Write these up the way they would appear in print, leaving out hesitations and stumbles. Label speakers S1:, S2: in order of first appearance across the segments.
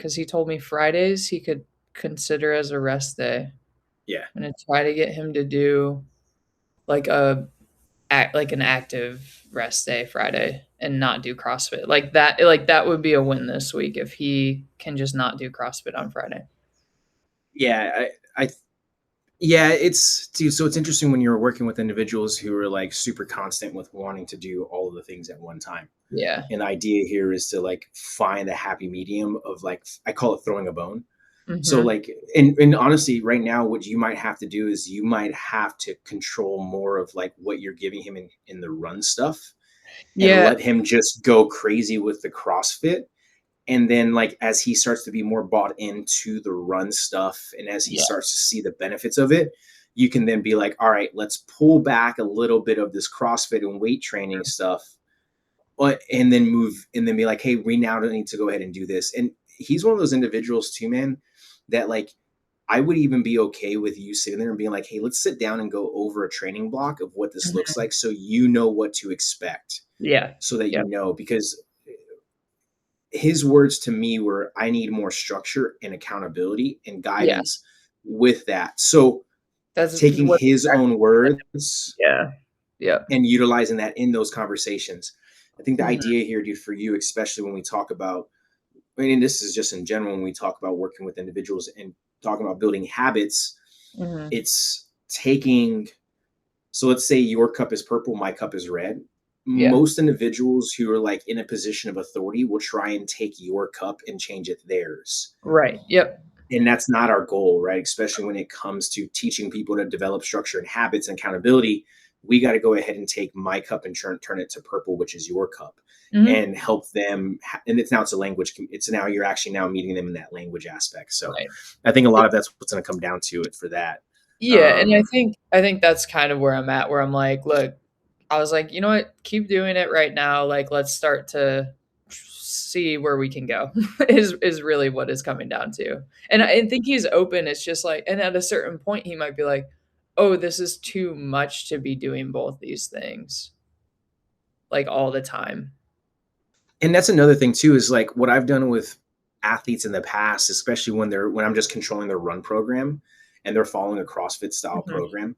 S1: because he told me Fridays he could consider as a rest day.
S2: Yeah.
S1: I'm gonna try to get him to do like like an active rest day Friday and not do CrossFit. Like that would be a win this week if he can just not do CrossFit on Friday.
S2: Yeah. Yeah, it's dude, so it's interesting when you're working with individuals who are like super constant with wanting to do all of the things at one time.
S1: Yeah.
S2: And the idea here is to like find a happy medium of like I call it throwing a bone. So
S1: Mhm.
S2: like and honestly, right now what you might have to do is you might have to control more of like what you're giving him in the run stuff and
S1: Yeah.
S2: let him just go crazy with the CrossFit. And then like as he starts to be more bought into the run stuff and as he
S1: Yeah.
S2: starts to see the benefits of it, you can then be like, all right, let's pull back a little bit of this CrossFit and weight training stuff, but and then move and then be like, hey, we now need to go ahead and do this. And he's one of those individuals too, man, that like I would even be okay with you sitting there and being like, hey, let's sit down and go over a training block of what this looks
S1: Mhm.
S2: like so you know what to expect
S1: Yeah.
S2: so that you
S1: Yep.
S2: know because his words to me were I need more structure and accountability and
S1: Yeah.
S2: guidance with that. So
S1: That's
S2: taking
S1: what
S2: his own words
S1: yeah. Yep.
S2: and utilizing that in those conversations. I think the
S1: Mhm.
S2: idea here, dude, for you, especially when we talk about, I mean, this is just in general, when we talk about working with individuals and talking about building habits,
S1: Mhm.
S2: it's taking, so let's say your cup is purple, my cup is red.
S1: Yeah.
S2: Most individuals who are like in a position of authority will try and take your cup and change it theirs.
S1: Right. Yep.
S2: And that's not our goal, right? Especially when it comes to teaching people to develop structure and habits and accountability. We got to go ahead and take my cup and turn it to purple, which is your cup,
S1: Mhm.
S2: and help them. And it's a language. It's now you're actually now meeting them in that language aspect. So
S1: Right.
S2: I think a lot of that's what's going to come down to it for that.
S1: Yeah, and I
S2: Um,
S1: think I think that's kind of where I'm at, where I'm like, look, I was like, you know what, keep doing it right now. Like, let's start to see where we can go. Is really what is coming down to. And I think he's open. It's just like, and at a certain point, he might be like, oh, this is too much to be doing both these things like all the time.
S2: and that's another thing too is like what I've done with athletes in the past, especially when I'm just controlling their run program and they're following a CrossFit style
S1: Mhm.
S2: program.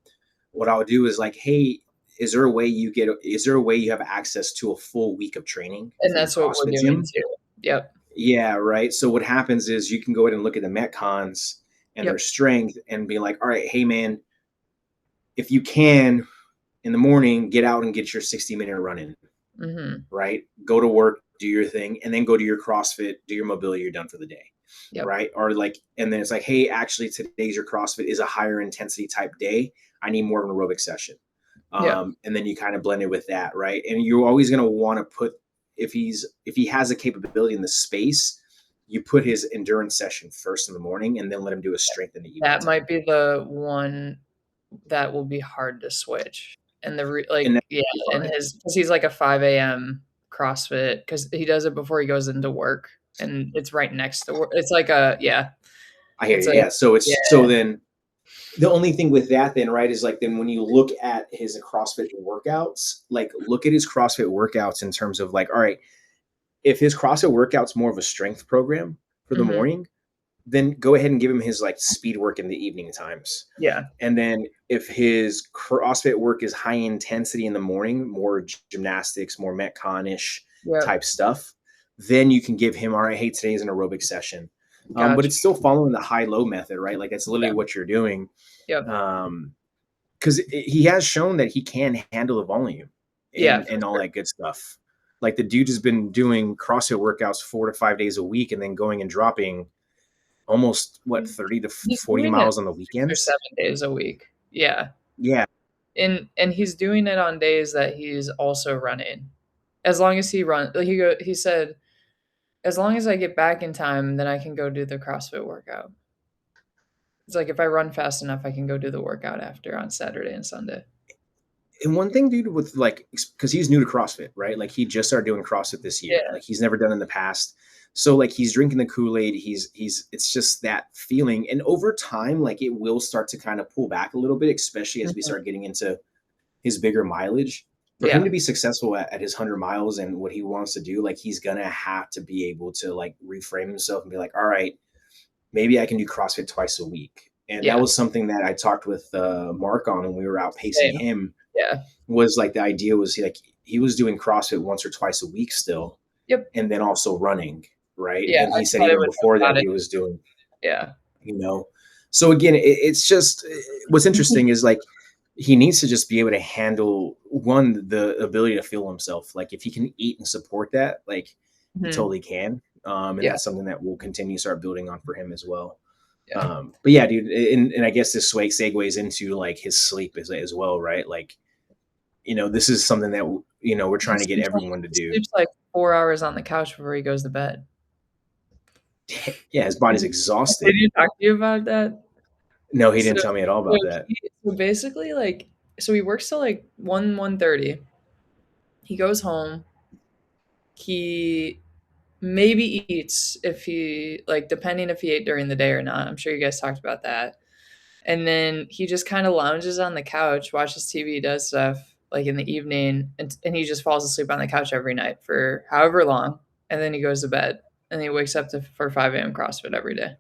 S2: What I would do is like, hey, is there a way you have access to a full week of training
S1: And
S2: within your
S1: that's what we're
S2: CrossFit
S1: doing
S2: gym?
S1: too. Yep.
S2: Yeah, right. So what happens is you can go ahead and look at the Metcons and their
S1: Yep.
S2: strength and be like, all right, hey man, if you can in the morning, get out and get your 60-minute run in,
S1: Mhm.
S2: right? Go to work, do your thing, and then go to your CrossFit, do your mobility, you're done for the day.
S1: Yep.
S2: Right. Or like, and then it's like, hey, actually today's your CrossFit is a higher intensity type day. I need more of an aerobic session.
S1: Yep.
S2: And then you kind of blend it with that, right? And you're always going to want to put if he has a capability in the space, you put his endurance session first in the morning, and then let him do a strength in the evening
S1: That
S2: time.
S1: might be the one that will be hard to switch. And
S2: And
S1: like,
S2: that's
S1: yeah, and
S2: fine.
S1: his because he's like a 5 a.m. CrossFit because he does it before he goes into work, and it's right next to work. It's like a yeah,
S2: I hear
S1: it's
S2: you.
S1: a
S2: Yeah. So
S1: yeah,
S2: it's so then the only thing with that then, right, is like then when you look at his CrossFit workouts, like look at his CrossFit workouts in terms of like, all right, if his CrossFit workout's more of a strength program for the
S1: mhm,
S2: morning, then go ahead and give him his like speed work in the evening times.
S1: yeah,
S2: And then if his CrossFit work is high intensity in the morning, more gymnastics, more Metcon-ish
S1: yep,
S2: type stuff, then you can give him, all right, hey, today's an aerobic session. But
S1: gotcha,
S2: it's still following the high-low method, right? Like that's literally
S1: yeah,
S2: what you're doing.
S1: yep,
S2: Because he has shown that he can handle the volume
S1: yeah,
S2: and
S1: for
S2: all
S1: sure.
S2: that good stuff. Like the dude has been doing CrossFit workouts 4 to 5 days a week and then going and dropping almost what
S1: He's
S2: 30 to
S1: he's
S2: 40
S1: doing it
S2: miles on the
S1: 6 or
S2: weekends.
S1: 7 days a week. Yeah,
S2: Yeah.
S1: and he's doing it on days that he's also running. As long as like he said, "As long as I get back in time, then I can go do the CrossFit workout." It's like if I run fast enough, I can go do the workout after on Saturday and Sunday.
S2: And one thing, dude, with like, because he's new to CrossFit, right? Like he just started doing CrossFit this year.
S1: Yeah.
S2: Like he's never done in the past. So like he's drinking the Kool-Aid. It's just that feeling. And over time, like it will start to kind of pull back a little bit, especially as we
S1: Mhm.
S2: start getting into his bigger mileage. For him to
S1: Yeah.
S2: be successful at his 100 miles and what he wants to do, like he's gonna have to be able to like reframe himself and be like, all right, maybe I can do CrossFit twice a week. And that
S1: Yeah.
S2: was something that I talked with Mark on when we were out pacing
S1: Same.
S2: him.
S1: Yeah.
S2: Was like the idea was he was doing CrossFit once or twice a week still,
S1: Yep.
S2: and then also running, right?
S1: Yeah,
S2: And
S1: I
S2: he said
S1: caught it
S2: even
S1: with
S2: before that
S1: about it.
S2: he was doing,
S1: Yeah.
S2: you know. So again, it's just what's interesting is like he needs to just be able to handle one the ability to feel himself. Like if he can eat and support that, like he
S1: Mhm.
S2: totally can. And
S1: Yeah.
S2: that's something that we'll continue to start building on for him as well.
S1: Yeah.
S2: But yeah, dude, and I guess this segues into like his sleep as well, right? Like, this is something that we're trying to get everyone to
S1: He
S2: do.
S1: sleeps like 4 hours on the couch before he goes to bed.
S2: Yeah, his body's
S1: Did
S2: exhausted.
S1: he talk to you about that?
S2: No, he
S1: So
S2: didn't tell me at all
S1: so
S2: about that.
S1: basically, like so he works till, like, 1:30. He goes home. He maybe eats if he like, depending if he ate during the day or not. I'm sure you guys talked about that. And then he just kinda lounges on the couch, watches TV, does stuff, like, in the evening, and he just falls asleep on the couch every night for however long, and then he goes to bed, and he wakes up for 5 AM CrossFit every day.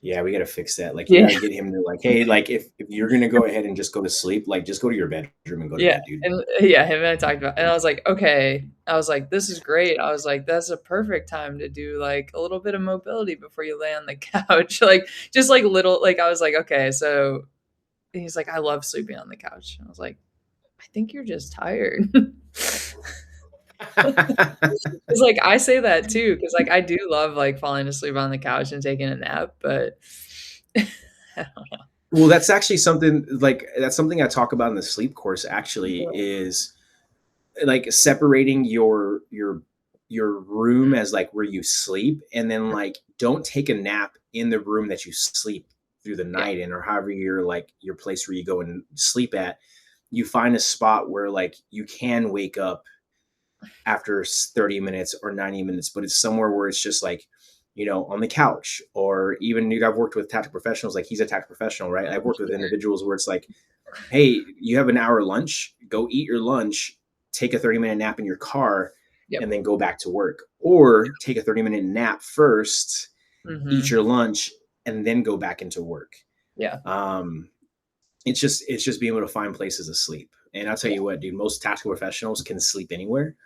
S2: Yeah, we got to fix that. Like, you got
S1: Yeah.
S2: to get him to like, hey, like if you're gonna go ahead and just go to sleep, like just go to your bedroom and go to
S1: Yeah,
S2: bed, dude.
S1: and yeah, him and I talked about and I was like, "Okay." I was like, "This is great." I was like, "That's a perfect time to do, like, a little bit of mobility before you lay on the couch." Like, just, like, little like, I was like, "Okay, so" he's like, "I love sleeping on the couch." I was like, "I think you're just tired." 'Cause, like, I say that too, because like, I do love, like, falling asleep on the couch and taking a nap, but I don't know.
S2: Well, that's actually something like that's something I talk about in the sleep course actually
S1: Yeah.
S2: is like separating your room as like where you sleep and then like don't take a nap in the room that you sleep through the
S1: Yeah.
S2: night in or however your place where you go and sleep at. You find a spot where like you can wake up after 30 minutes or 90 minutes, but it's somewhere where it's just like, on the couch or even I've worked with tactical professionals, like he's a tactical professional, right? I've worked with individuals where it's like, hey, you have an hour lunch, go eat your lunch, take a 30-minute nap in your car, and
S1: Yep.
S2: then go back to work. Or take a 30-minute nap first, eat
S1: Mhm.
S2: your lunch, and then go back into work.
S1: Yeah.
S2: Um, it's just being able to find places to sleep. And I'll tell
S1: Yeah.
S2: you what, dude, most tactical professionals can sleep anywhere.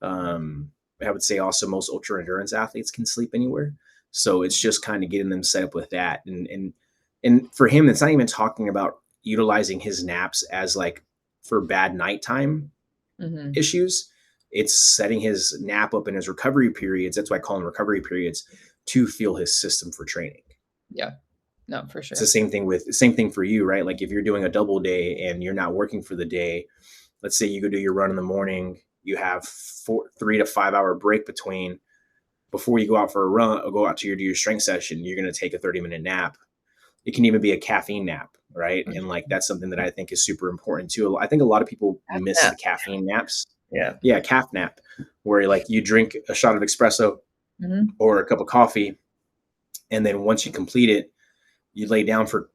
S2: Um, I would say also most ultra endurance athletes can sleep anywhere. So it's just kind of getting them set up with that. And for him, it's not even talking about utilizing his naps as like for bad nighttime
S1: Mhm.
S2: issues. It's setting his nap up in his recovery periods. That's why I call them recovery periods to feel his system for training.
S1: Yeah. No, for
S2: It's the
S1: sure.
S2: same thing for you, right? Like if you're doing a double day and you're not working for the day, let's say you go do your run in the morning, you have 3 to 5 hour break between before you go out for a run or go out to do your strength session, you're going to take a 30-minute nap. It can even be a caffeine nap, right? And like
S1: Mhm.
S2: that's something that I think is super important too. I think a lot of people
S1: Half
S2: miss
S1: nap.
S2: the caffeine naps.
S1: Yeah.
S2: Yeah, calf nap, where like you drink a shot of espresso
S1: Mhm.
S2: or a cup of coffee, and then once you complete it, you lay down for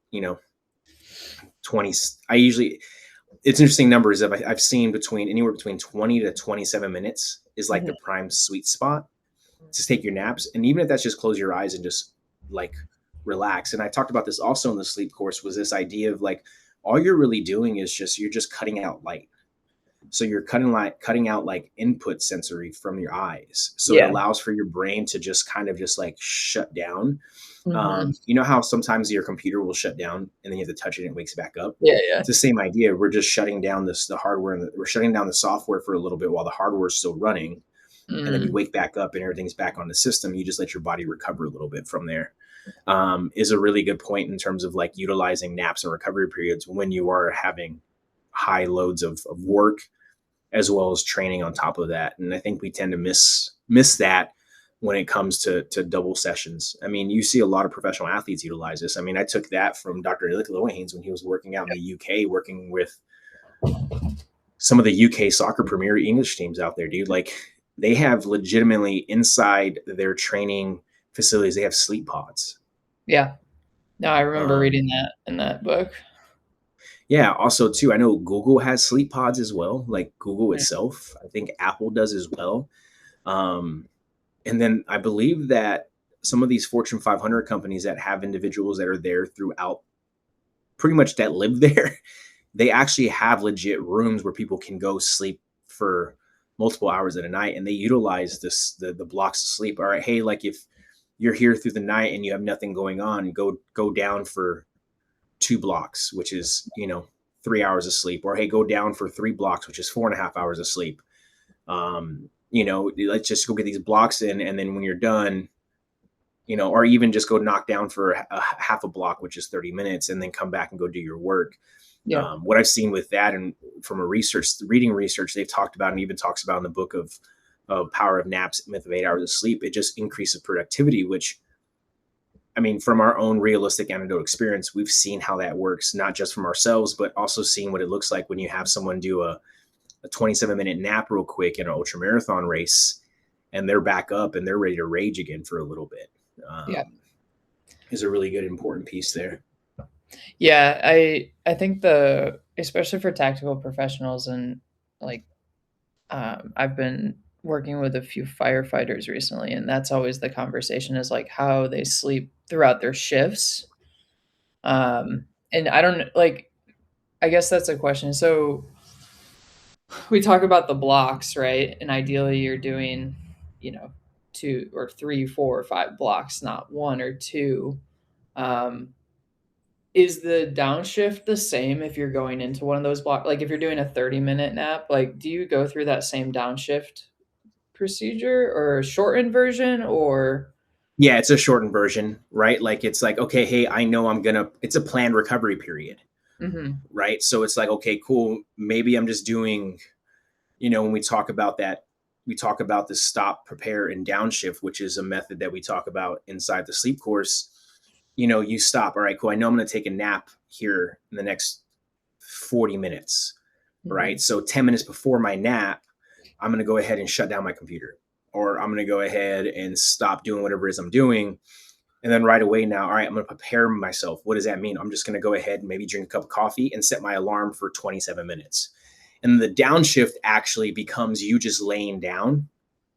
S2: 20. I usually it's interesting numbers of I've seen between anywhere between 20 to 27 minutes is like
S1: Mhm.
S2: the prime sweet spot to take your naps. And even if that's just close your eyes and just like relax. And I talked about this also in the sleep course was this idea of like all you're really doing is you're just cutting out light. So you're cutting out like input sensory from your eyes. So it
S1: Yeah.
S2: allows for your brain to just kind of just like shut down.
S1: Mhm.
S2: You know how sometimes your computer will shut down and then you have to touch it and it wakes back up.
S1: Yeah, yeah.
S2: It's the same idea. We're just shutting down the hardware and we're shutting down the software for a little bit while the hardware is still running, and then you
S1: Mm.
S2: wake back up and everything's back on the system. You just let your body recover a little bit from there. Is a really good point in terms of like utilizing naps and recovery periods when you are having high loads of work as well as training on top of that. And I think we tend to miss that when it comes to double sessions. I mean, you see a lot of professional athletes utilize this. I mean, I took that from Dr. Illick Lowenhains when he was working out in the UK, working with some of the UK soccer premier English teams out there, dude. Like they have legitimately inside their training facilities, they have sleep pods.
S1: Yeah. No, I remember
S2: Um,
S1: reading that in that book.
S2: Yeah. Also, too, I know Google has sleep pods as well, like Google
S1: Mm.
S2: itself. I think Apple does as well. Um, and then I believe that some of these Fortune 500 companies that have individuals that are there throughout, pretty much that live there, they actually have legit rooms where people can go sleep for multiple hours at a night, and they utilize the blocks of sleep. All right, hey, like if you're here through the night and you have nothing going on, go down for 2 blocks, which is 3 hours of sleep, or hey, go down for 3 blocks, which is 4.5 hours of sleep. Let's just go get these blocks in, and then when you're done, or even just go knock down for a half a block, which is 30 minutes, and then come back and go do your work.
S1: Yeah.
S2: What I've seen with that, and from reading research, they've talked about, and even talks about in the book of Power of Naps, Myth of 8 Hours of Sleep, it just increases productivity, which, I mean, from our own realistic anecdotal experience, we've seen how that works, not just from ourselves, but also seeing what it looks like when you have someone do a 27-minute nap real quick in an ultra marathon race, and they're back up and they're ready to rage again for a little bit.
S1: Yeah.
S2: Is a really good important piece there.
S1: Yeah, I think the especially for tactical professionals and like I've been working with a few firefighters recently, and that's always the conversation is like how they sleep throughout their shifts. And I don't like I guess that's a question. So we talk about the blocks, right? And ideally you're doing, you know, 2 or 3, 4 or 5 blocks, not one or two. Um, Is the downshift the same if you're going into one of those blocks? Like if you're doing a 30-minute nap, like do you go through that same downshift procedure or a shortened version or
S2: Yeah, it's a shortened version, right? Like it's like, okay, hey, I know it's a planned recovery period,
S1: Mhm.
S2: right? So it's like, okay, cool. Maybe I'm just doing, when we talk about that, we talk about the stop, prepare, and downshift, which is a method that we talk about inside the sleep course. You stop. All right, cool. I know I'm going to take a nap here in the next 40 minutes, right?
S1: Mhm.
S2: So 10 minutes before my nap, I'm going to go ahead and shut down my computer, or I'm going to go ahead and stop doing whatever it is I'm doing. And then right away now, all right, I'm going to prepare myself. What does that mean? I'm just going to go ahead and maybe drink a cup of coffee and set my alarm for 27 minutes. And the downshift actually becomes you just laying down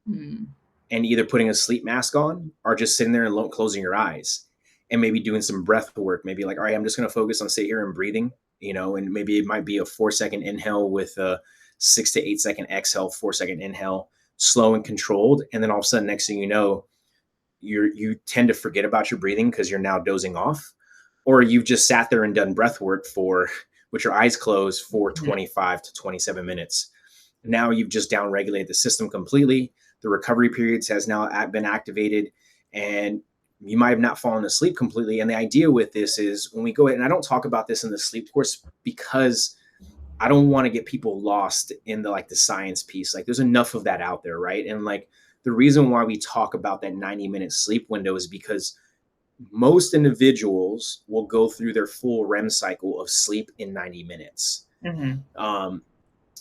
S1: Mm.
S2: and either putting a sleep mask on or just sitting there and closing your eyes and maybe doing some breath work. Maybe like, all right, I'm just going to focus on sit here and breathing, and maybe it might be a 4-second inhale with a 6 to 8 second exhale, 4-second inhale, slow and controlled. And then all of a sudden, next thing you know, you tend to forget about your breathing because you're now dozing off, or you've just sat there and done breath work with your eyes closed for
S1: Mhm.
S2: 25 to 27 minutes. Now you've just downregulated the system completely. The recovery periods has now been activated, and you might have not fallen asleep completely. And the idea with this is when we go ahead, and I don't talk about this in the sleep course because I don't want to get people lost in the science piece. Like there's enough of that out there, right? And like the reason why we talk about that 90-minute sleep window is because most individuals will go through their full REM cycle of sleep in 90 minutes.
S1: Mhm.
S2: Um,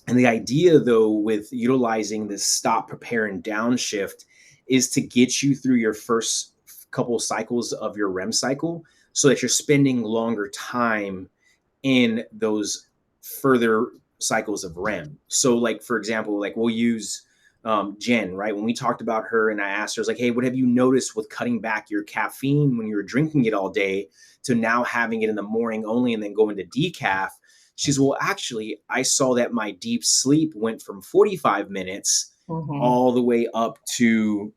S2: and the idea, though, with utilizing this stop, prepare, and downshift is to get you through your first couple cycles of your REM cycle so that you're spending longer time in those further cycles of REM. So, like, for example, like we'll use Jen, right? When we talked about her and I asked her, I was like, hey, what have you noticed with cutting back your caffeine when you were drinking it all day to now having it in the morning only and then going to decaf? She's, well, actually, I saw that my deep sleep went from 45 minutes
S1: Mhm.
S2: all the way up to,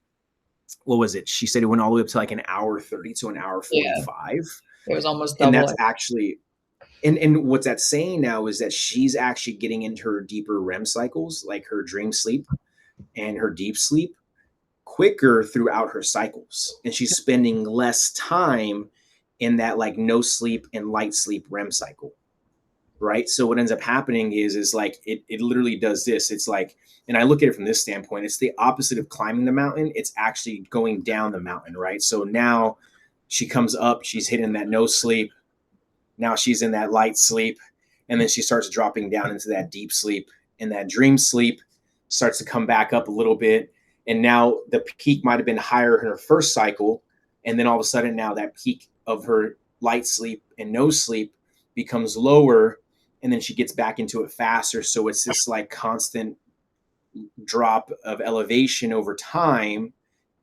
S2: what was it? She said it went all the way up to like an hour 30 to an hour
S1: Yeah,
S2: 45.
S1: it was almost
S2: And that's
S1: doubling.
S2: actually, and what's that saying now is that she's actually getting into her deeper REM cycles, like her dream sleep and her deep sleep, quicker throughout her cycles. And she's spending less time in that like no sleep and light sleep REM cycle. Right. So what ends up happening is like it literally does this. It's like, and I look at it from this standpoint, it's the opposite of climbing the mountain. It's actually going down the mountain. Right. So now she comes up, she's hitting that no sleep. Now she's in that light sleep. And then she starts dropping down into that deep sleep. And that dream sleep starts to come back up a little bit. And now the peak might have been higher in her first cycle. And then all of a sudden, now that peak of her light sleep and no sleep becomes lower. and then she gets back into it faster. So it's this like constant drop of elevation over time.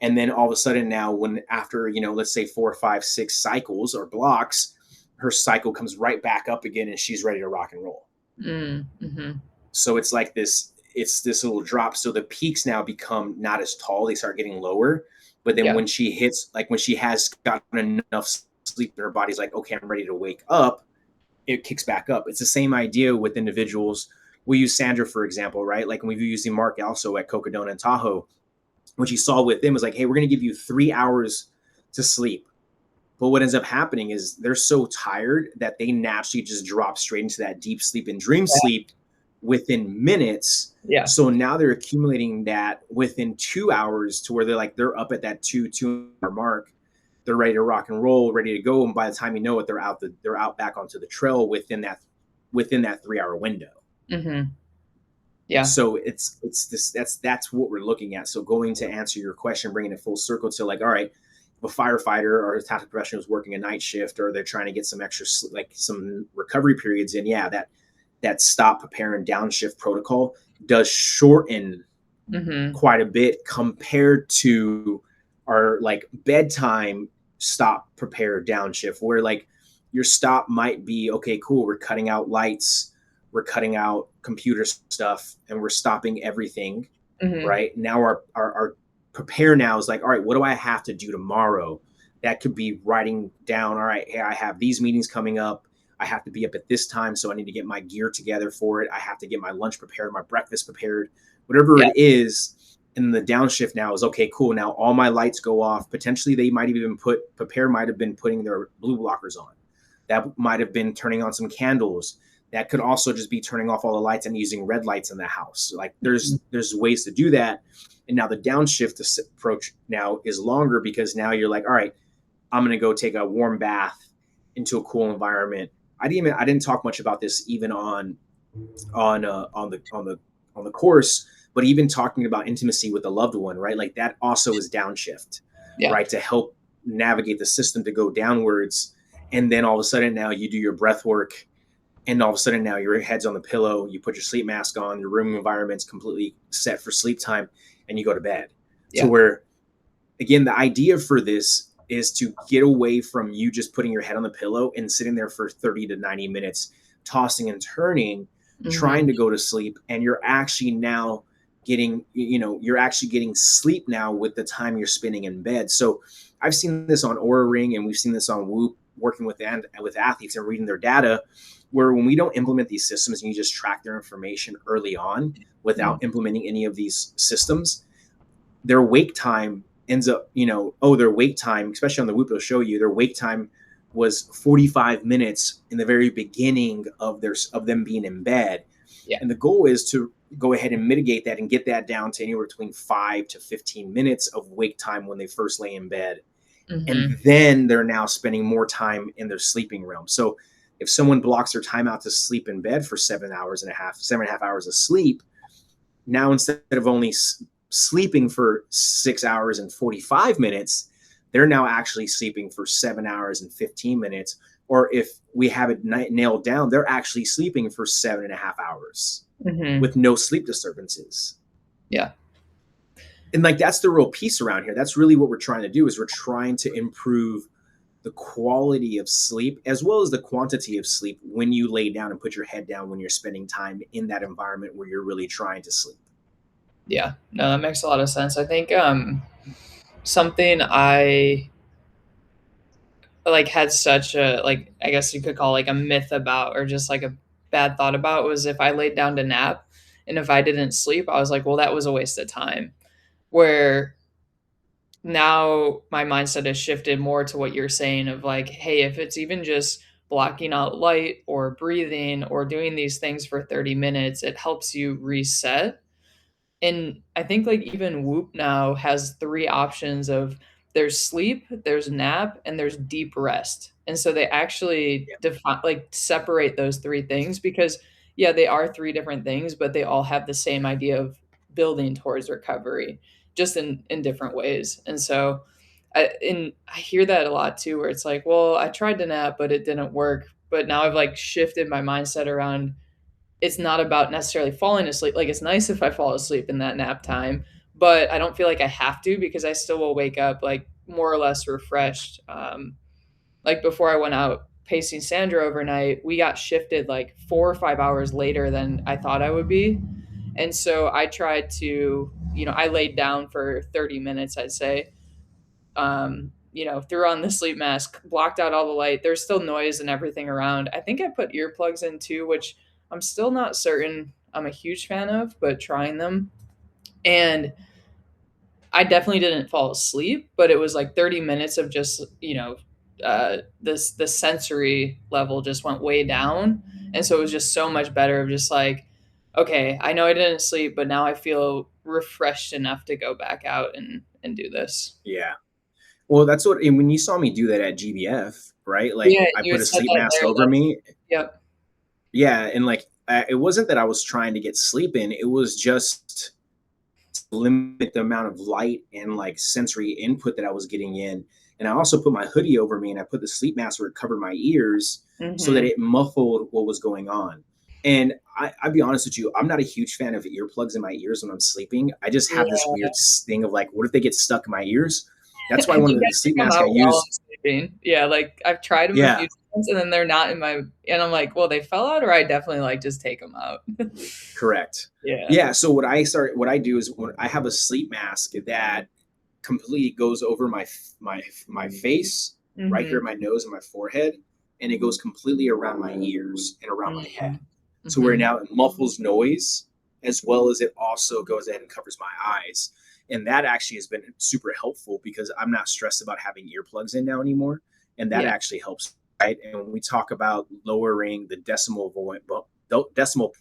S2: And then all of a sudden now, when after, let's say 4, 5, 6 cycles or blocks, her cycle comes right back up again and she's ready to rock and roll.
S1: Mm-hmm.
S2: So it's like it's this little drop. So the peaks now become not as tall, they start getting lower. But then
S1: Yeah.
S2: when she hits, like when she has gotten enough sleep, her body's like, okay, I'm ready to wake up, it kicks back up. It's the same idea with individuals. We use Sandra, for example, right? Like when we were using Mark also at Cocodona and Tahoe, what you saw with them was like, hey, we're going to give you 3 hours to sleep. But what ends up happening is they're so tired that they naturally just drop straight into that deep sleep and dream sleep within minutes.
S1: Yeah.
S2: So now they're accumulating that within 2 hours to where they're up at that 2 hour mark. They're ready to rock and roll, ready to go. And by the time you know it, they're out back onto the trail within that 3 hour window.
S1: Mm-hmm. Yeah.
S2: So it's this that's what we're looking at. So going to answer your question, bringing it full circle to like, all right, if a firefighter or a tactical professional is working a night shift, or they're trying to get some extra like some recovery periods in, yeah, that stop, prepare, and downshift protocol does shorten quite a bit compared to our like bedtime stop, prepare, downshift, where like your stop might be, okay, cool, we're cutting out lights, we're cutting out computer stuff, and we're stopping everything.
S1: Mm-hmm.
S2: Right now our prepare now is like, all right, what do I have to do tomorrow? That could be writing down, all right, hey, I have these meetings coming up, I have to be up at this time, so I need to get my gear together for it, I have to get my lunch prepared, my breakfast prepared, whatever
S1: Yeah.
S2: it is. And the downshift now is, okay, cool, now all my lights go off. Potentially they might even prepare might have been putting their blue blockers on, that might have been turning on some candles, that could also just be turning off all the lights and using red lights in the house. Like there's ways to do that. And now the downshift approach now is longer, because now you're like, all right, I'm going to go take a warm bath into a cool environment. I didn't talk much about this even on the course, but even talking about intimacy with a loved one, right? Like that also is downshift,
S1: Yeah.
S2: right? To help navigate the system to go downwards. And then all of a sudden now you do your breath work, and all of a sudden now your head's on the pillow, you put your sleep mask on, your room environment's completely set for sleep time, and you go to bed. To
S1: Yeah.
S2: where, again, the idea for this is to get away from you just putting your head on the pillow and sitting there for 30 to 90 minutes, tossing and turning,
S1: Mm-hmm.
S2: trying to go to sleep. And you're actually now you're actually getting sleep now with the time you're spending in bed. So I've seen this on Aura Ring, and we've seen this on Whoop, working with athletes and reading their data, where when we don't implement these systems and you just track their information early on without implementing any of these systems, their wake time ends up, their wake time, especially on the Whoop, it'll show you their wake time was 45 minutes in the very beginning of them being in bed.
S1: Yeah.
S2: And the goal is to go ahead and mitigate that and get that down to anywhere between 5 to 15 minutes of wake time when they first lay in bed. And
S1: Mm-hmm.
S2: then they're now spending more time in their sleeping realm. So if someone blocks their time out to sleep in bed for 7.5 hours of sleep, now instead of only sleeping for 6 hours and 45 minutes, they're now actually sleeping for 7 hours and 15 minutes. Or if we have it nailed down, they're actually sleeping for 7.5 hours
S1: Mm-hmm.
S2: with no sleep disturbances.
S1: Yeah.
S2: And like, that's the real piece around here. That's really what we're trying to do, is we're trying to improve the quality of sleep as well as the quantity of sleep when you lay down and put your head down, when you're spending time in that environment where you're really trying to sleep.
S1: Yeah. No, that makes a lot of sense. I think something I like had such a, like, I guess you could call like a myth about, or just like a bad thought about, was if I laid down to nap and if I didn't sleep, I was like, well, that was a waste of time. Where now my mindset has shifted more to what you're saying of like, hey, if it's even just blocking out light or breathing or doing these things for 30 minutes, it helps you reset. And I think like even Whoop now has three options of, there's sleep, there's nap, and there's deep rest. And so they actually
S2: Yeah.
S1: define, like, separate those three things, because yeah, they are three different things, but they all have the same idea of building towards recovery, just in different ways. And so I hear that a lot too, where it's like, well, I tried to nap, but it didn't work. but now I've like shifted my mindset around it's not about necessarily falling asleep. Like it's nice if I fall asleep in that nap time, but I don't feel like I have to because I still will wake up like more or less refreshed. Like before I went out pacing Sandra overnight, we got shifted like 4 or 5 hours later than I thought I would be. And so I tried to, I laid down for 30 minutes, I'd say, threw on the sleep mask, blocked out all the light. There's still noise and everything around. I think I put earplugs in too, which I'm still not certain I'm a huge fan of, but trying them. And I definitely didn't fall asleep, but it was like 30 minutes of just, this the sensory level just went way down. And so it was just so much better of just like, okay, I know I didn't sleep, but now I feel refreshed enough to go back out and do this.
S2: Yeah. Well, that's what, and when you saw me do that at GBF, right? Like
S1: Yeah,
S2: I
S1: you
S2: put
S1: had
S2: a
S1: said
S2: sleep
S1: that
S2: mask
S1: there.
S2: over
S1: That's
S2: me.
S1: yep.
S2: Yeah. And like, it wasn't that I was trying to get sleep in. It was just to limit the amount of light and like sensory input that I was getting in. And I also put my hoodie over me and I put the sleep mask where it covered my ears so that
S1: Mhm.
S2: it muffled what was going on. And I'll be honest with you, I'm not a huge fan of earplugs in my ears when I'm sleeping. I just have this
S1: Yeah.
S2: weird thing of like, what if they get stuck in my ears? That's why
S1: I
S2: one
S1: think
S2: of
S1: I
S2: the
S1: take
S2: sleep
S1: them
S2: masks I
S1: out while I'm
S2: use.
S1: sleeping. Yeah, like, I've tried them a
S2: Yeah,
S1: few times, and then they're not in my and I'm like, "Well, they fell out," or I definitely, like, just take them out.
S2: correct.
S1: Yeah.
S2: Yeah. So what I do is when I have a sleep mask that completely goes over my face, right here
S1: Mhm.
S2: at my nose and my forehead, and it goes completely around my ears and around my head.
S1: Mhm.
S2: So where
S1: Mhm.
S2: now it muffles noise as well as it also goes ahead and covers my eyes. And that actually has been super helpful because I'm not stressed about having earplugs in now anymore. And that
S1: Yeah.
S2: actually helps, right? And when we talk about lowering the decimal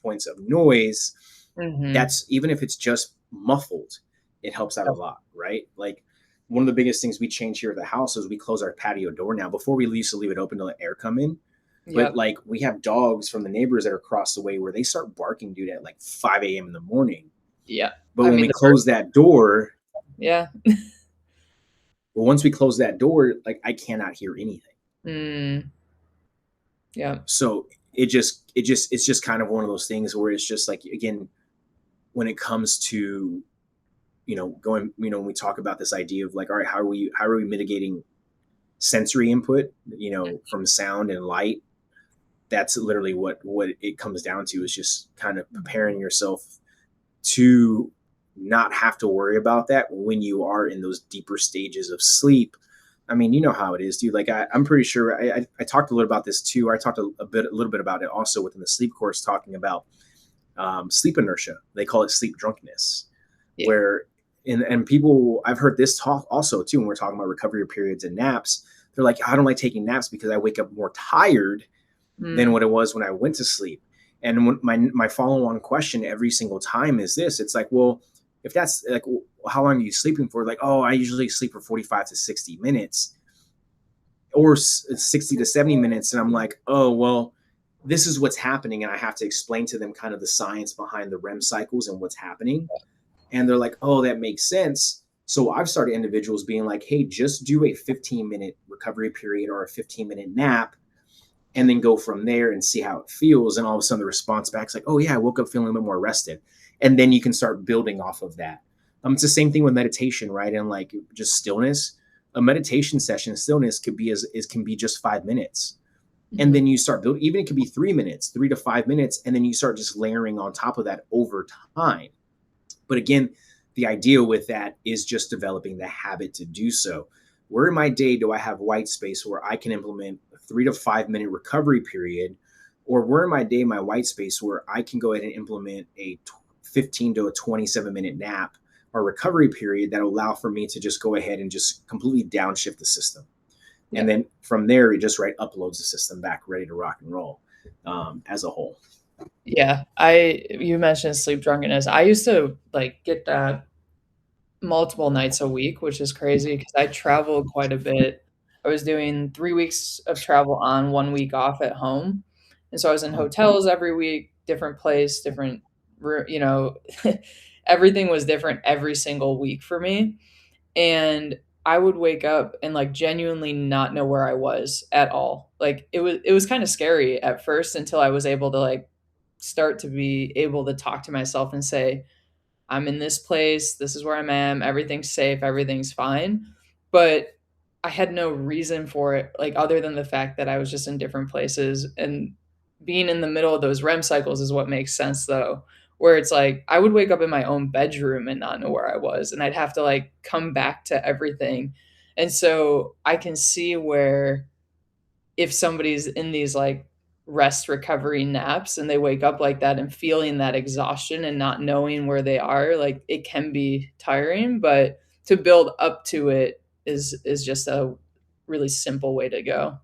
S2: points of noise,
S1: Mhm.
S2: that's even if it's just muffled, it helps out a
S1: Yep.
S2: lot, right? Like one of the biggest things we change here at the house is we close our patio door now. Before we used to leave it open to let air come in, but
S1: Yep.
S2: like we have dogs from the neighbors that are across the way where they start barking, dude, at like 5 a.m. in the morning.
S1: Yeah.
S2: But
S1: I
S2: when
S1: mean,
S2: we
S1: the
S2: close
S1: birds
S2: that door,
S1: yeah.
S2: well, once we close that door, like I cannot hear anything.
S1: Mm. Yeah.
S2: So it's just kind of one of those things where it's just like again, when it comes to going, when we talk about this idea of like, all right, how are we mitigating sensory input, from sound and light? That's literally what it comes down to, is just kind of preparing yourself to not have to worry about that when you are in those deeper stages of sleep. I mean, you know how it is, dude. Like I'm pretty sure I talked a little about this too. I talked a little bit about it also within the sleep course, talking about sleep inertia. They call it sleep drunkenness,
S1: Yeah.
S2: where and people, I've heard this talk also too when we're talking about recovery periods and naps. They're like, I don't like taking naps because I wake up more tired than
S1: Mm.
S2: what it was when I went to sleep. And when my follow on question every single time is this: it's like, well, if that's like, how long are you sleeping for? Like, oh, I usually sleep for 45 to 60 minutes or 60 to 70 minutes. And I'm like, oh, well, this is what's happening. And I have to explain to them kind of the science behind the REM cycles and what's happening. And they're like, oh, that makes sense. So I've started individuals being like, hey, just do a 15-minute recovery period or a 15-minute nap and then go from there and see how it feels. And all of a sudden the response back is like, oh yeah, I woke up feeling a little more rested. And then you can start building off of that. It's the same thing with meditation, right? And like just stillness. A meditation session stillness could be as can be just 5 minutes. And
S1: Mhm.
S2: then you start building, even it could be 3 minutes, 3 to 5 minutes, and then you start just layering on top of that over time. But again, the idea with that is just developing the habit to do so. Where in my day do I have white space where I can implement a 3 to 5 minute recovery period? Or where in my day, my white space where I can go ahead and implement a 15 to a 27-minute nap or recovery period that allow for me to just go ahead and just completely downshift the system. And
S1: Yep.
S2: then from there, it just uploads the system back ready to rock and roll, as a whole.
S1: Yeah. You mentioned sleep drunkenness. I used to, like, get that multiple nights a week, which is crazy because I travel quite a bit. I was doing 3 weeks of travel on, 1 week off at home, and so I was in hotels every week, different place, different roo you know, everything was different every single week for me, and I would wake up and like genuinely not know where I was at all. Like it was kind of scary at first until I was able to like start to be able to talk to myself and say, I'm in this place, this is where I'm at, everything's safe, everything's fine. But I had no reason for it, like other than the fact that I was just in different places. And being in the middle of those REM cycles is what makes sense though. Where it's like I would wake up in my own bedroom and not know where I was, and I'd have to like come back to everything. And so I can see where if somebody's in these like rest recovery naps and they wake up like that and feeling that exhaustion and not knowing where they are, like it can be tiring, but to build up to it is just a really simple way to go.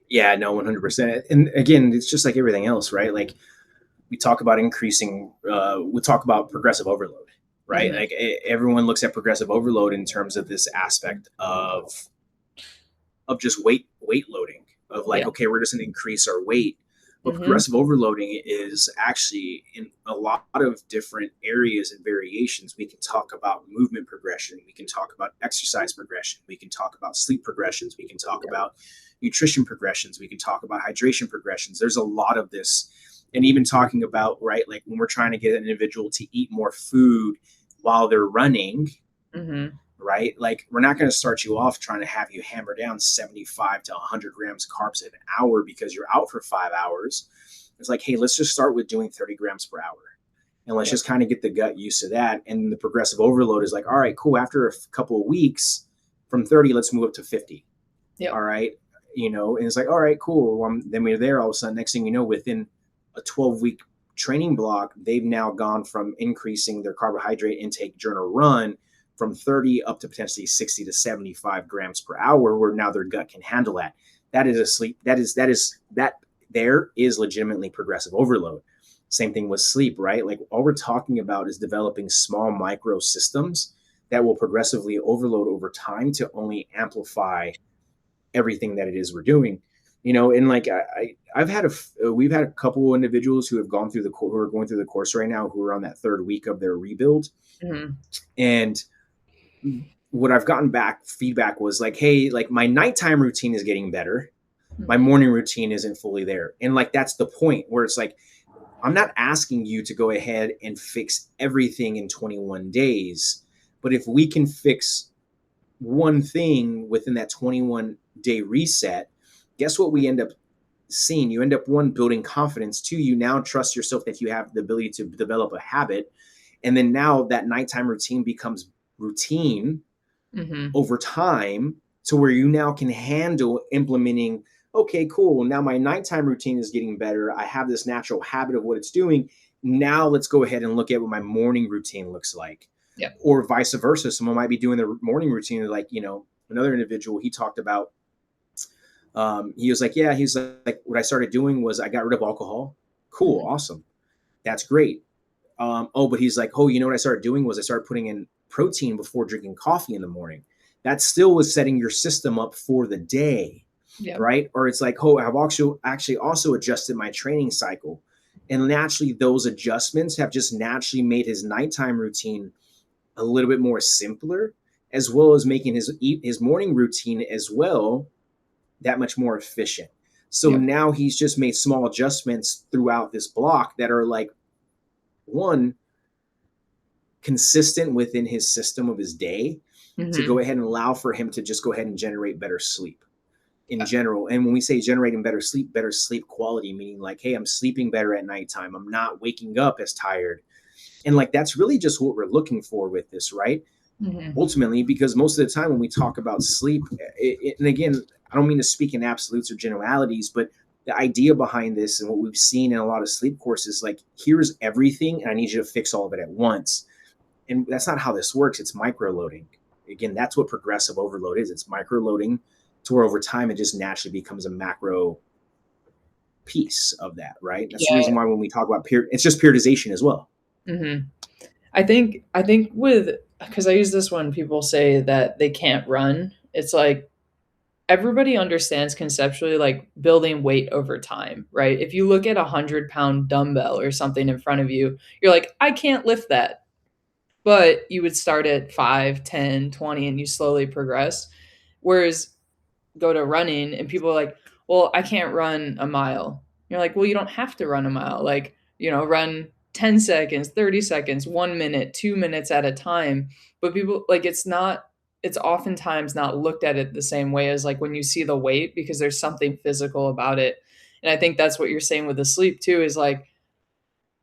S2: Yeah, no, 100%. And again, it's just like everything else, right? Like we talk about we talk about progressive overload, right?
S1: Mhm.
S2: Like everyone looks at progressive overload in terms of this aspect of just weight loading, of like,
S1: Yeah.
S2: okay, we're just going to increase our weight. But
S1: Mhm.
S2: progressive overloading is actually in a lot of different areas and variations. We can talk about movement progression, we can talk about exercise progression, we can talk about sleep progressions, we can talk
S1: Yeah.
S2: about nutrition progressions, we can talk about hydration progressions. There's a lot of this. And even talking about, right, like when we're trying to get an individual to eat more food while they're running,
S1: Mhm.
S2: right? Like we're not going to start you off trying to have you hammer down 75 to 100 grams of carbs an hour because you're out for 5 hours. It's like, hey, let's just start with doing 30 grams per hour. And let's
S1: Yep.
S2: just kind of get the gut used to that. And the progressive overload is like, all right, cool. After a couple of weeks, from 30, let's move up to 50. All
S1: Yep.
S2: right. And it's like, all right, cool. Then we're there all of a sudden. Next thing you know, within a 12-week training block, they've now gone from increasing their carbohydrate intake during a run from 30 up to potentially 60 to 75 grams per hour, where now their gut can handle that. That is a sleep. That there is legitimately progressive overload. Same thing with sleep, right? Like all we're talking about is developing small micro systems that will progressively overload over time to only amplify everything that it is we're doing. And like I've had we've had a couple of individuals who have gone through who are going through the course right now, who are on that third week of their rebuild.
S1: Mhm.
S2: And what I've gotten back feedback was like, hey, like my nighttime routine is getting better, my
S1: Mhm.
S2: morning routine isn't fully there. And like that's the point where it's like, I'm not asking you to go ahead and fix everything in 21 days, but if we can fix one thing within that 21-day reset, guess what we end up seeing? You end up, one, building confidence. Two, you now trust yourself that you have the ability to develop a habit. And then now that nighttime routine becomes routine
S1: Mhm.
S2: over time, to where you now can handle implementing, okay, cool, now my nighttime routine is getting better, I have this natural habit of what it's doing. Now let's go ahead and look at what my morning routine looks like.
S1: Yep.
S2: Or vice versa, someone might be doing their morning routine like, another individual, he talked about, he was like, yeah, he's like, what I started doing was I got rid of alcohol. Cool,
S1: Mhm.
S2: awesome, that's great. But he's like, oh, you know what I started doing was I started putting in protein before drinking coffee in the morning. That still was setting your system up for the day,
S1: Yep.
S2: right? Or it's like, oh, I've actually also adjusted my training cycle. And naturally, those adjustments have just naturally made his nighttime routine a little bit more simpler, as well as making his morning routine as well that much more efficient. So
S1: Yep.
S2: now he's just made small adjustments throughout this block that are like, one, consistent within his system of his day, to go
S1: Mhm.
S2: ahead and allow for him to just go ahead and generate better sleep in general. And when we say generating better sleep quality, meaning like, hey, I'm sleeping better at nighttime, I'm not waking up as tired. And like that's really just what we're looking for with this, right?
S1: Mhm.
S2: Ultimately, because most of the time when we talk about sleep, and again, I don't mean to speak in absolutes or generalities, but the idea behind this and what we've seen in a lot of sleep courses, like, here's everything and I need you to fix all of it at once. And that's not how this works. It's micro loading. Again, that's what progressive overload is. It's micro loading, to where over time it just naturally becomes a macro piece of that, right? That's the
S1: Yeah.
S2: reason why when we talk about it's just periodization as well.
S1: Mhm. I think with because I use this when people say that they can't run, it's like everybody understands conceptually like building weight over time, right? If you look at a 100-pound dumbbell or something in front of you, you're like, I can't lift that. but you would start at 5, 10, 20, and you slowly progress. Whereas go to running and people are like, well, I can't run a mile. You're like, well, you don't have to run a mile. Like, run 10 seconds, 30 seconds, 1 minute, 2 minutes at a time. But people like it's oftentimes not looked at it the same way as like when you see the weight because there's something physical about it. And I think that's what you're saying with the sleep too, is like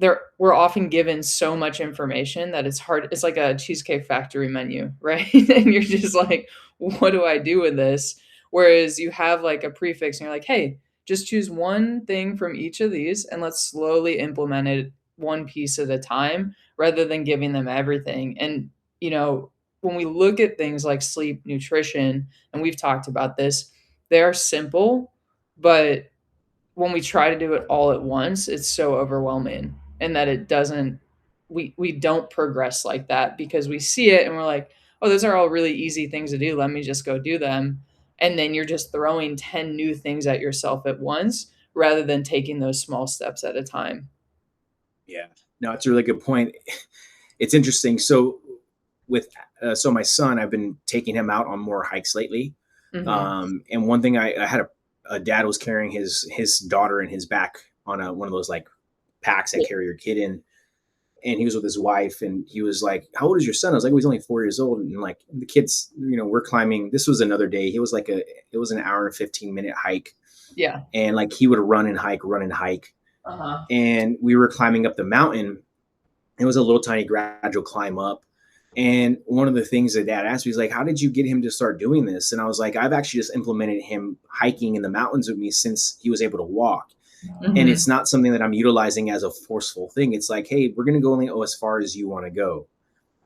S1: we're often given so much information that it's hard. It's like a Cheesecake Factory menu, right? And you're just like, what do I do with this? Whereas you have like a prefix and you're like, hey, just choose one thing from each of these and let's slowly implement it one piece at a time rather than giving them everything. And, you know, when we look at things like sleep, nutrition, and we've talked about this, they are simple, but when we try to do it all at once, it's so overwhelming and that it doesn't we don't progress like that because we see it and we're like, "Oh, those are all really easy things to do. Let me just go do them." And then you're just throwing 10 new things at yourself at once rather than taking those small steps at a time.
S2: Yeah, no, it's a really good point. It's interesting. So with so my son, I've been taking him out on more hikes lately.
S1: Mhm.
S2: And one thing I had a dad was carrying his daughter in his back on one of those like packs that
S1: Yeah.
S2: carry your kid in, and he was with his wife, and he was like, "How old is your son?" I was like, "Oh, he's only 4 years old." And like the kids, we're climbing. This was another day. He was like it was an hour and 15 minute hike,
S1: Yeah.
S2: and like he would run and hike,
S1: Uh-huh.
S2: and we were climbing up the mountain. It was a little tiny gradual climb up. And one of the things that dad asked me is like, how did you get him to start doing this? And I was like, I've actually just implemented him hiking in the mountains with me since he was able to walk. And
S1: Mhm.
S2: it's not something that I'm utilizing as a forceful thing. It's like, hey, we're going to go only as far as you want to go.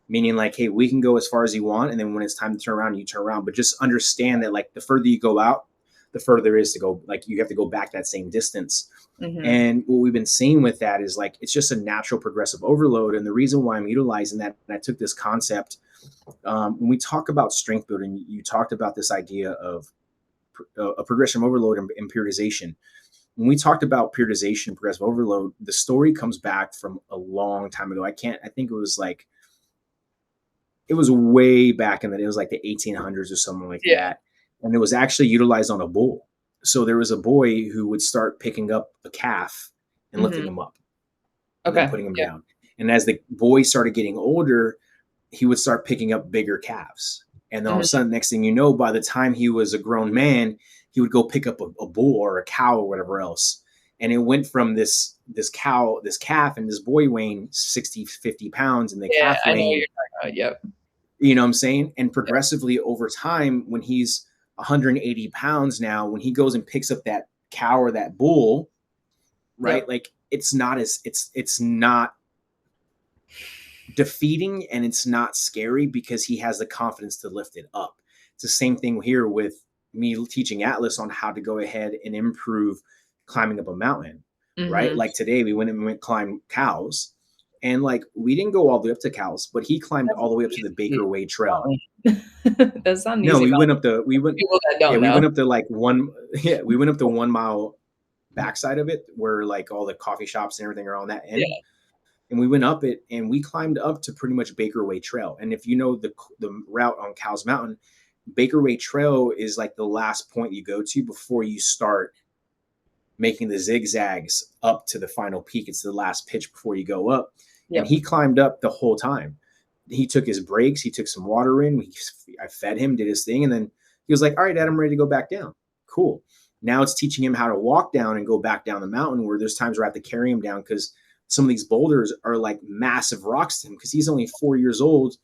S2: Meaning like, hey, we can go as far as you want. And then when it's time to turn around, you turn around. But just understand that like the further you go out, the further there is to go. Like you have to go back that same distance.
S1: Mhm.
S2: And what we've been seeing with that is like it's just a natural progressive overload. And the reason why I'm utilizing that, and I took this concept when we talk about strength building, you talked about this idea of a progression overload and periodization. When we talked about periodization and progressive overload, the story comes back from a long time ago. I think it was way back in the, it was like the 1800s or something like
S1: Yeah.
S2: that. And it was actually utilized on a bull. So there was a boy who would start picking up a calf and lifting
S1: Mhm.
S2: him up and then
S1: Okay.
S2: putting him
S1: Yeah.
S2: down. And as the boy started getting older, he would start picking up bigger calves. And then all of a
S1: Mhm.
S2: sudden, next thing you know, by the time he was a grown man, he would go pick up a bull or a cow or whatever else. And it went from this calf and this boy weighing 60, 50 pounds and the
S1: Yeah,
S2: calf
S1: I know what
S2: weighing,
S1: you're talking about. Yep.
S2: you know what I'm saying? And
S1: Yep.
S2: progressively over time, when he's 180 pounds now, when he goes and picks up that cow or that bull, right?
S1: Yep.
S2: Like it's not defeating and it's not scary because he has the confidence to lift it up. It's the same thing here with me teaching Atlas on how to go ahead and improve climbing up a mountain, right?
S1: Mhm.
S2: Like today we went climb cows, and like we didn't go all the way up to cows, but he climbed
S1: That's
S2: all the way up to the
S1: an
S2: Baker Way Trail.
S1: mountain. That's not an
S2: No,
S1: easy
S2: we went
S1: mountain
S2: up the we
S1: for
S2: went
S1: people that
S2: yeah,
S1: don't
S2: we
S1: know.
S2: went up to like one yeah, we went up to 1 mile backside of it where like all the coffee shops and everything are on that end,
S1: Yeah.
S2: and we went up it and we climbed up to pretty much Baker Way Trail. And if you know the route on Cows Mountain, Baker Way Trail is like the last point you go to before you start making the zigzags up to the final peak. It's the last pitch before you go up. And
S1: Yep.
S2: he climbed up the whole time. He took his breaks, he took some water in, I fed him, did his thing, and then he was like, "All right, Dad, I'm ready to go back down." Cool. Now it's teaching him how to walk down and go back down the mountain where there's times where I have to carry him down because some of these boulders are like massive rocks to him because he's only 4 years old,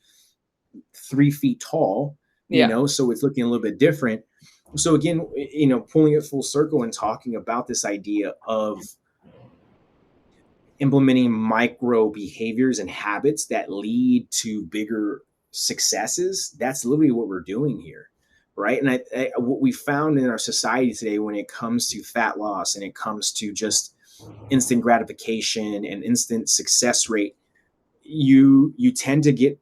S2: 3 feet tall,
S1: Yeah.
S2: so it's looking a little bit different. So again, pulling it full circle and talking about this idea of implementing micro behaviors and habits that lead to bigger successes, that's literally what we're doing here, right? And what we found in our society today when it comes to fat loss and it comes to just instant gratification and instant success rate, you tend to get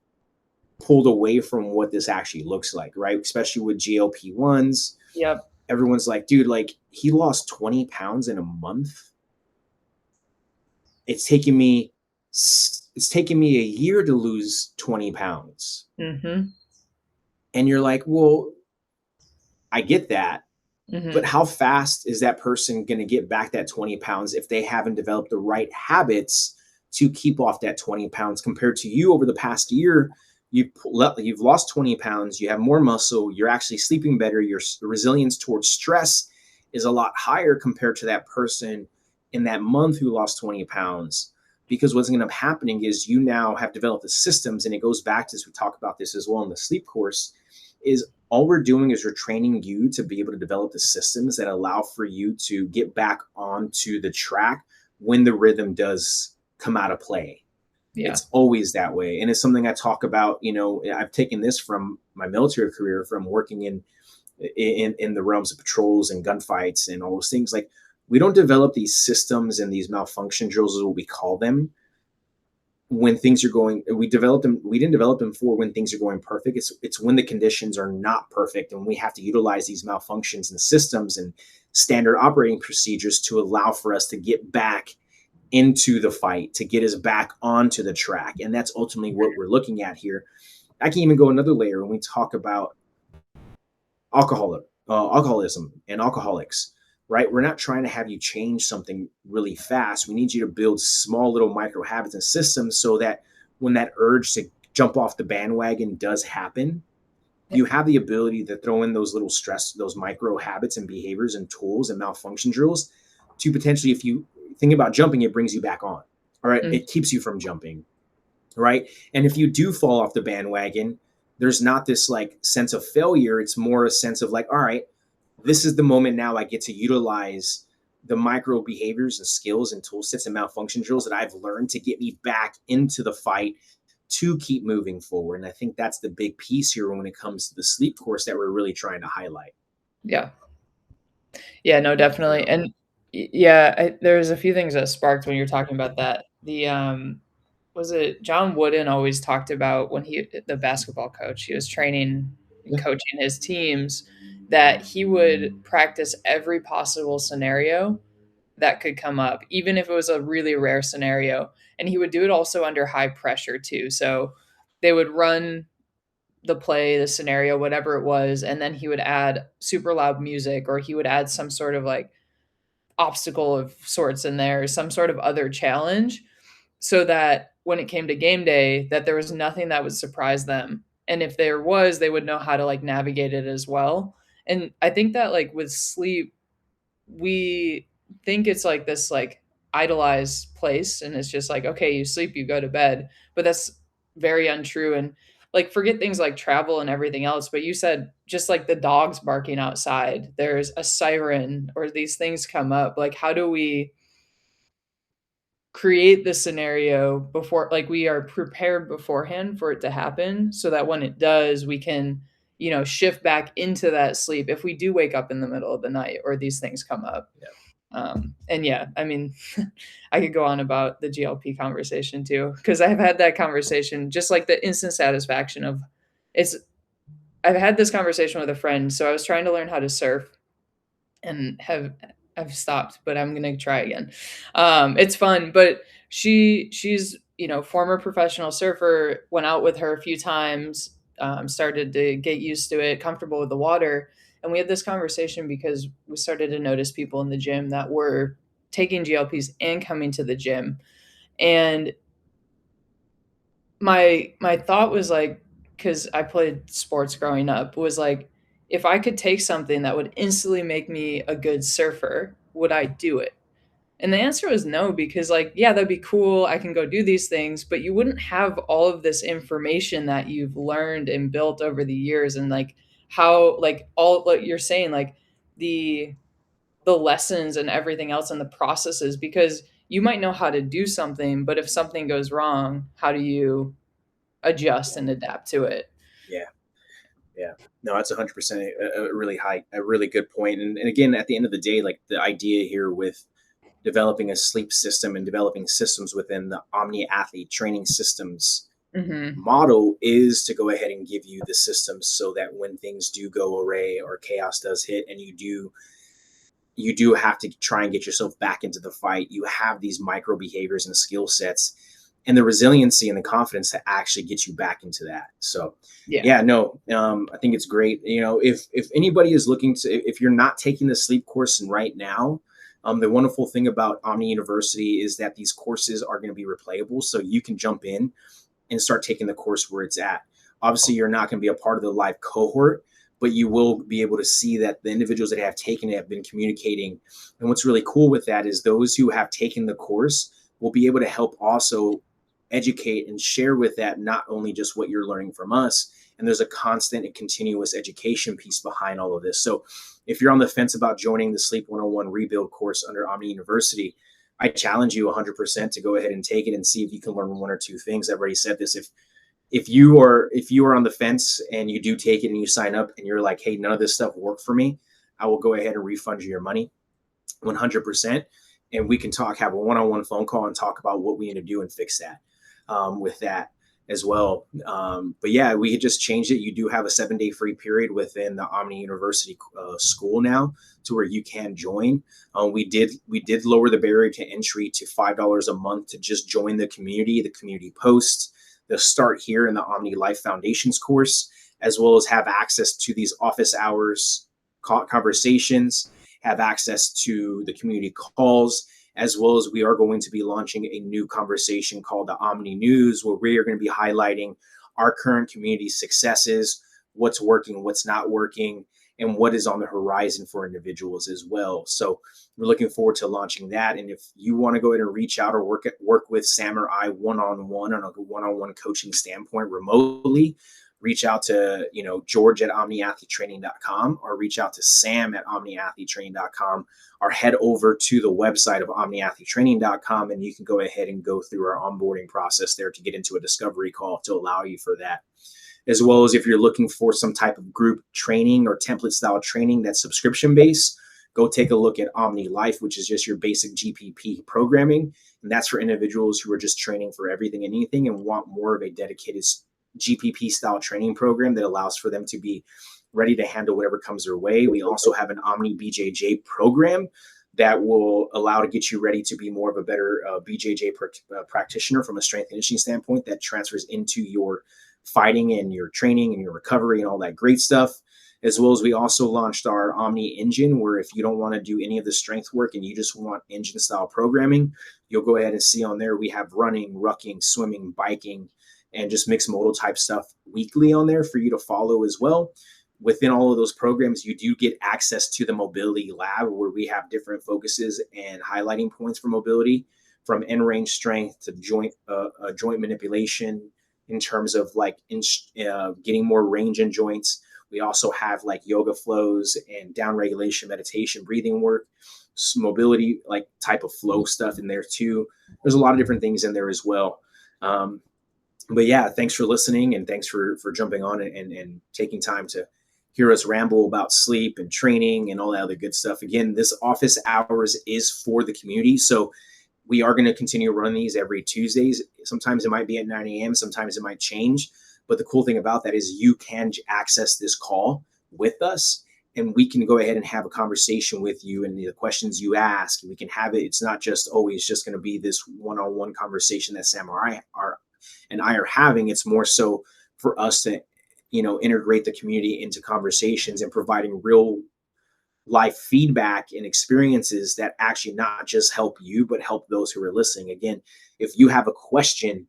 S2: pulled away from what this actually looks like, right? Especially with GLP-1s.
S1: Yep.
S2: Everyone's like, dude, like he lost 20 pounds in a month. It's taken me It's taken me a year to lose 20 pounds.
S1: Mhm.
S2: And you're like, well, I get that. But
S1: Mhm.
S2: how fast is that person going to get back that 20 pounds if they haven't developed the right habits to keep off that 20 pounds compared to you over the past year? You've lost 20 pounds, you have more muscle, you're actually sleeping better, your resilience towards stress is a lot higher compared to that person in that month who lost 20 pounds. Because what's going to end up happening is you now have developed the systems, and it goes back to, as we talk about this as well in the sleep course, is all we're doing is we're training you to be able to develop the systems that allow for you to get back onto the track when the rhythm does come out of play.
S1: Yeah.
S2: It's always that way. And it's something I talk about. I've taken this from my military career, from working in the realms of patrols and gunfights and all those things. Like, we don't develop these systems and these malfunction drills, is what we call them, when things are going. We didn't develop them for when things are going perfect. It's when the conditions are not perfect, and we have to utilize these malfunctions and systems and standard operating procedures to allow for us to get back into the fight, to get us back onto the track. And that's ultimately what we're looking at here. I can even go another layer when we talk about alcoholism and alcoholics, right? We're not trying to have you change something really fast. We need you to build small little micro habits and systems so that when that urge to jump off the bandwagon does happen,
S1: Yeah.
S2: you have the ability to throw in those little stress, those micro habits and behaviors and tools and malfunction drills to potentially, if you think about jumping, it brings you back on. All right.
S1: Mm.
S2: It keeps you from jumping, right? And if you do fall off the bandwagon, there's not this like sense of failure. It's more a sense of like, all right, this is the moment now I get to utilize the micro behaviors and skills and tool sets and malfunction drills that I've learned to get me back into the fight to keep moving forward. And I think that's the big piece here when it comes to the sleep course that we're really trying to highlight.
S1: Yeah. Yeah, no, definitely.
S2: Yeah.
S1: And yeah, there's a few things that sparked when you're talking about that. Was it John Wooden always talked about when the basketball coach, he was training and
S2: Yeah.
S1: coaching his teams, that he would practice every possible scenario that could come up, even if it was a really rare scenario. And he would do it also under high pressure too. So they would run the play, the scenario, whatever it was, and then he would add super loud music, or he would add some sort of like obstacle of sorts in there, some sort of other challenge, so that when it came to game day, that there was nothing that would surprise them. And if there was, they would know how to like navigate it as well. And I think that like with sleep, we think it's like this like idolized place, and it's just like, okay, you sleep, you go to bed, but that's very untrue. And like, forget things like travel and everything else, but you said just like the dogs barking outside, there's a siren, or these things come up, like how do we create the scenario before, like we are prepared beforehand for it to happen, so that when it does, we can, shift back into that sleep if we do wake up in the middle of the night or these things come up.
S2: Yeah.
S1: And yeah, I mean, I could go on about the GLP conversation too, because I've had that conversation, just like the instant satisfaction of it's. I've had this conversation with a friend. So I was trying to learn how to surf, and I've stopped, but I'm gonna try again. It's fun, but she's former professional surfer. Went out with her a few times. Started to get used to it, comfortable with the water. And we had this conversation because we started to notice people in the gym that were taking GLPs and coming to the gym. And my thought was like, because I played sports growing up, was like, if I could take something that would instantly make me a good surfer, would I do it? And the answer was no, because like, yeah, that'd be cool. I can go do these things, but you wouldn't have all of this information that you've learned and built over the years, and like how, like all what you're saying, like the the lessons and everything else and the processes, because you might know how to do something, but if something goes wrong, how do you adjust
S2: Yeah.
S1: and adapt to it?
S2: Yeah. Yeah. No, that's 100% a really good point. And again, at the end of the day, like, the idea here with developing a sleep system and developing systems within the Omni athlete training systems
S1: Mhm.
S2: model is to go ahead and give you the systems so that when things do go array or chaos does hit, and you do have to try and get yourself back into the fight, you have these micro behaviors and skill sets and the resiliency and the confidence to actually get you back into that. So
S1: Yeah.
S2: yeah, no, I think it's great. If anybody is looking to, if you're not taking the sleep course right now, the wonderful thing about Omni University is that these courses are going to be replayable, so you can jump in and start taking the course where it's at. Obviously, you're not going to be a part of the live cohort, but you will be able to see that the individuals that have taken it have been communicating. And what's really cool with that is those who have taken the course will be able to help also educate and share with that not only just what you're learning from us, and there's a constant and continuous education piece behind all of this. So if you're on the fence about joining the Sleep 101 Rebuild course under Omni University, I challenge you 100% to go ahead and take it and see if you can learn one or two things. I've already said this. If you are on the fence and you do take it and you sign up and you're like, hey, none of this stuff worked for me, I will go ahead and refund you your money 100%. And we can have a one-on-one phone call and talk about what we need to do and fix that with that as well. But yeah, we had just changed it. You do have a 7-day free period within the Omni University school now to where you can join. We did lower the barrier to entry to $5 a month to just join the community posts, the Start Here in the Omni Life Foundations course, as well as have access to these office hours conversations, have access to the community calls, as well as we are going to be launching a new conversation called the Omni News, where we are going to be highlighting our current community successes, what's working, what's not working, and what is on the horizon for individuals as well. So we're looking forward to launching that. And if you want to go ahead and reach out or work with Sam or I one-on-one on a one-on-one coaching standpoint remotely, reach out to George at omniathletetraining.com or reach out to Sam at omniathletetraining.com or head over to the website of omniathletetraining.com, and you can go ahead and go through our onboarding process there to get into a discovery call to allow you for that. As well as if you're looking for some type of group training or template style training that's subscription based, go take a look at Omni Life, which is just your basic GPP programming. And that's for individuals who are just training for everything and anything and want more of a dedicated GPP style training program that allows for them to be ready to handle whatever comes their way. We also have an Omni BJJ program that will allow to get you ready to be more of a better BJJ practitioner from a strength and conditioning standpoint that transfers into your fighting and your training and your recovery and all that great stuff. As well as we also launched our Omni Engine, where if you don't want to do any of the strength work and you just want engine style programming, you'll go ahead and see on there we have running, rucking, swimming, biking, and just mixed modal type stuff weekly on there for you to follow as well. Within all of those programs, you do get access to the mobility lab where we have different focuses and highlighting points for mobility, from end range strength to joint manipulation in terms of getting more range in joints. We also have like yoga flows and down regulation, meditation, breathing work, mobility type of flow stuff in there too. There's a lot of different things in there as well. But yeah, thanks for listening and thanks for jumping on and taking time to hear us ramble about sleep and training and all that other good stuff. Again, this office hours is for the community. So we are going to continue running these every Tuesdays. Sometimes it might be at 9 a.m. Sometimes it might change. But the cool thing about that is you can access this call with us and we can go ahead and have a conversation with you and the questions you ask. We can have it. It's not just always just going to be this one-on-one conversation that Sam and I are having. It's more so for us to, integrate the community into conversations and providing real life feedback and experiences that actually not just help you, but help those who are listening. Again, if you have a question,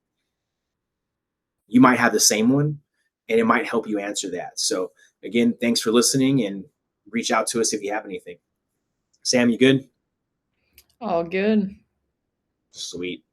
S2: you might have the same one and it might help you answer that. So again, thanks for listening and reach out to us if you have anything. Sam, you good?
S1: All good.
S2: Sweet.